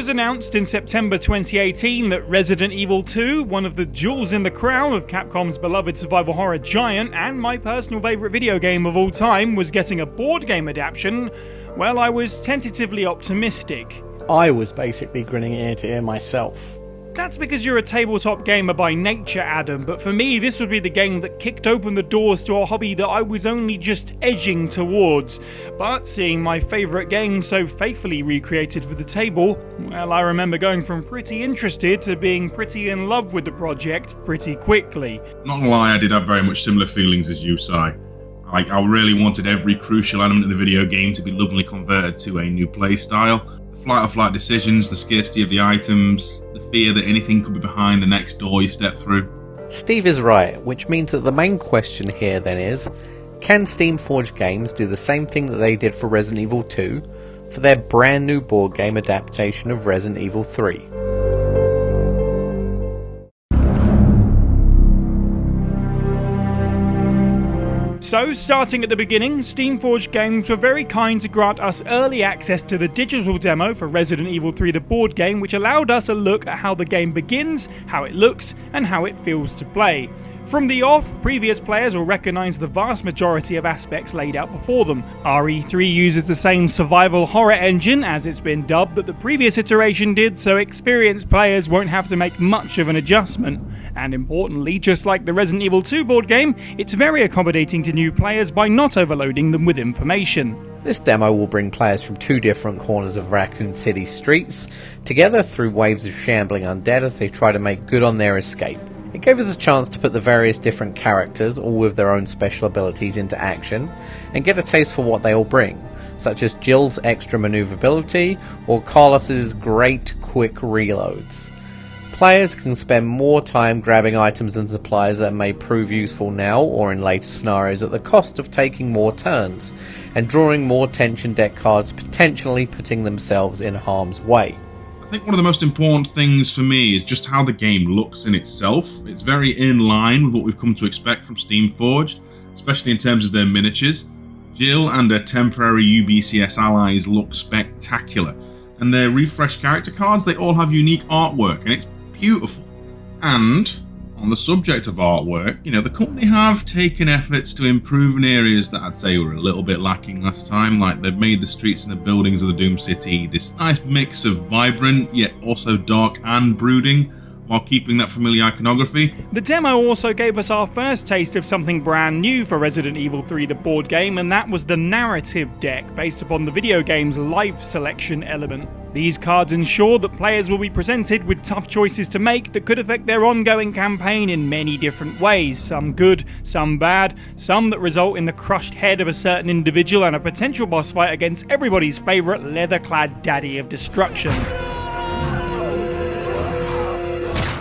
was announced in September 2018 that Resident Evil 2, one of the jewels in the crown of Capcom's beloved survival horror giant and my personal favourite video game of all time, was getting a board game adaptation, well, I was tentatively optimistic. I was basically grinning ear to ear myself. That's because you're a tabletop gamer by nature, Adam, but for me this would be the game that kicked open the doors to a hobby that I was only just edging towards. But seeing my favourite game so faithfully recreated for the table, well, I remember going from pretty interested to being pretty in love with the project pretty quickly. Not gonna lie, I did have very much similar feelings as you, Si. I really wanted every crucial element of the video game to be lovingly converted to a new playstyle. Flight-or-flight decisions, the scarcity of the items, the fear that anything could be behind the next door you step through. Steve is right, which means that the main question here then is, can Steamforged Games do the same thing that they did for Resident Evil 2 for their brand new board game adaptation of Resident Evil 3? So, starting at the beginning, Steamforged Games were very kind to grant us early access to the digital demo for Resident Evil 3 the board game, which allowed us a look at how the game begins, how it looks, and how it feels to play. From the off, previous players will recognise the vast majority of aspects laid out before them. RE3 uses the same survival horror engine, as it's been dubbed, that the previous iteration did, so experienced players won't have to make much of an adjustment. And importantly, just like the Resident Evil 2 board game, it's very accommodating to new players by not overloading them with information. This demo will bring players from two different corners of Raccoon City streets together through waves of shambling undead as they try to make good on their escape. It gave us a chance to put the various different characters, all with their own special abilities, into action, and get a taste for what they all bring, such as Jill's extra maneuverability, or Carlos's great quick reloads. Players can spend more time grabbing items and supplies that may prove useful now or in later scenarios at the cost of taking more turns, and drawing more tension deck cards, potentially putting themselves in harm's way. I think one of the most important things for me is just how the game looks in itself. It's very in line with what we've come to expect from Steamforged, especially in terms of their miniatures. Jill and her temporary UBCS allies look spectacular, and their refreshed character cards, they all have unique artwork, and it's beautiful. And on the subject of artwork, the company have taken efforts to improve in areas that I'd say were a little bit lacking last time. Like, they've made the streets and the buildings of the Doom City this nice mix of vibrant yet also dark and brooding, while keeping that familiar iconography. The demo also gave us our first taste of something brand new for Resident Evil 3 the board game, and that was the narrative deck, based upon the video game's life selection element. These cards ensure that players will be presented with tough choices to make that could affect their ongoing campaign in many different ways, some good, some bad, some that result in the crushed head of a certain individual and a potential boss fight against everybody's favourite leather-clad daddy of destruction.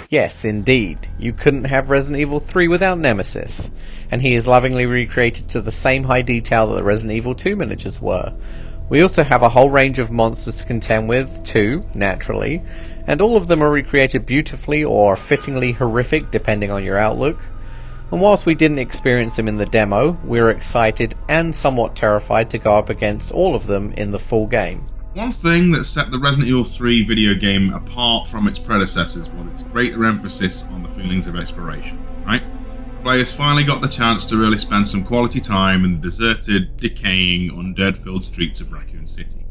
Yes, indeed, you couldn't have Resident Evil 3 without Nemesis, and he is lovingly recreated to the same high detail that the Resident Evil 2 miniatures were. We also have a whole range of monsters to contend with, too, naturally, and all of them are recreated beautifully or fittingly horrific depending on your outlook. And whilst we didn't experience them in the demo, we were excited and somewhat terrified to go up against all of them in the full game. One thing that set the Resident Evil 3 video game apart from its predecessors was its greater emphasis on the feelings of exploration, right? Players finally got the chance to really spend some quality time in the deserted, decaying, undead-filled streets of Raccoon City.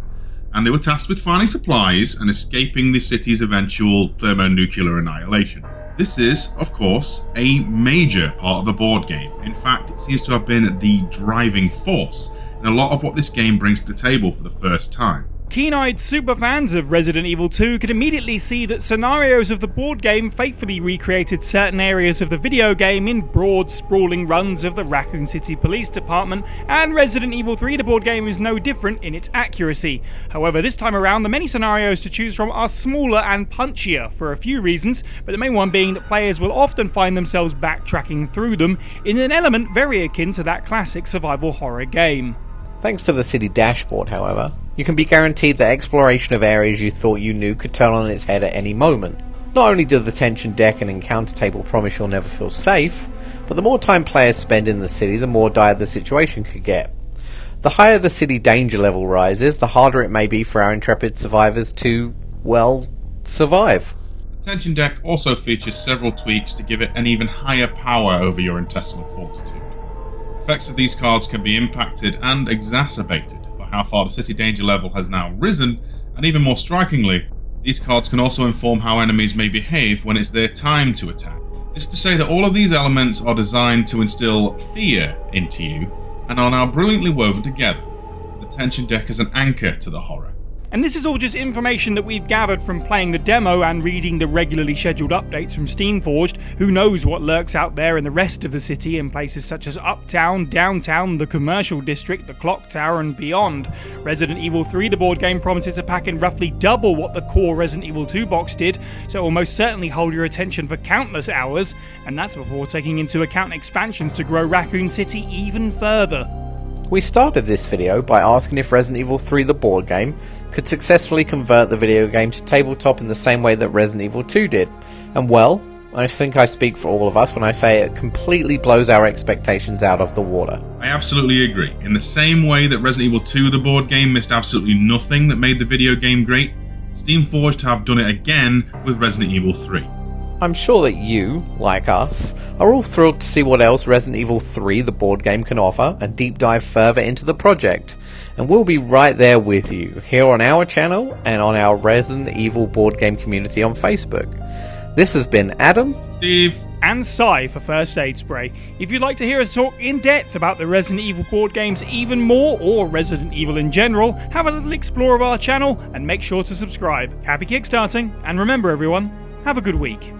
And they were tasked with finding supplies and escaping the city's eventual thermonuclear annihilation. This is, of course, a major part of the board game. In fact, it seems to have been the driving force in a lot of what this game brings to the table for the first time. Keen-eyed superfans of Resident Evil 2 could immediately see that scenarios of the board game faithfully recreated certain areas of the video game in broad, sprawling runs of the Raccoon City Police Department, and Resident Evil 3 the board game is no different in its accuracy. However, this time around, the many scenarios to choose from are smaller and punchier for a few reasons, but the main one being that players will often find themselves backtracking through them in an element very akin to that classic survival horror game. Thanks to the city dashboard, however, you can be guaranteed that exploration of areas you thought you knew could turn on its head at any moment. Not only do the tension deck and encounter table promise you'll never feel safe, but the more time players spend in the city, the more dire the situation could get. The higher the city danger level rises, the harder it may be for our intrepid survivors to well, survive. The tension deck also features several tweaks to give it an even higher power over your intestinal fortitude. Effects of these cards can be impacted and exacerbated by how far the city danger level has now risen, and even more strikingly, these cards can also inform how enemies may behave when it's their time to attack. This is to say that all of these elements are designed to instill fear into you, and are now brilliantly woven together. The tension deck is an anchor to the horror. And this is all just information that we've gathered from playing the demo and reading the regularly scheduled updates from Steamforged. Who knows what lurks out there in the rest of the city in places such as Uptown, Downtown, the Commercial District, the Clock Tower and beyond. Resident Evil 3, the board game, promises to pack in roughly double what the core Resident Evil 2 box did, so it will most certainly hold your attention for countless hours, and that's before taking into account expansions to grow Raccoon City even further. We started this video by asking if Resident Evil 3 the board game could successfully convert the video game to tabletop in the same way that Resident Evil 2 did. And well, I think I speak for all of us when I say it completely blows our expectations out of the water. I absolutely agree. In the same way that Resident Evil 2 the board game missed absolutely nothing that made the video game great, Steamforged have done it again with Resident Evil 3. I'm sure that you, like us, are all thrilled to see what else Resident Evil 3 the board game can offer and deep dive further into the project. And we'll be right there with you, here on our channel and on our Resident Evil board game community on Facebook. This has been Adam, Steve, and Sai for First Aid Spray. If you'd like to hear us talk in depth about the Resident Evil board games even more, or Resident Evil in general, have a little explore of our channel and make sure to subscribe. Happy kickstarting, and remember everyone, have a good week.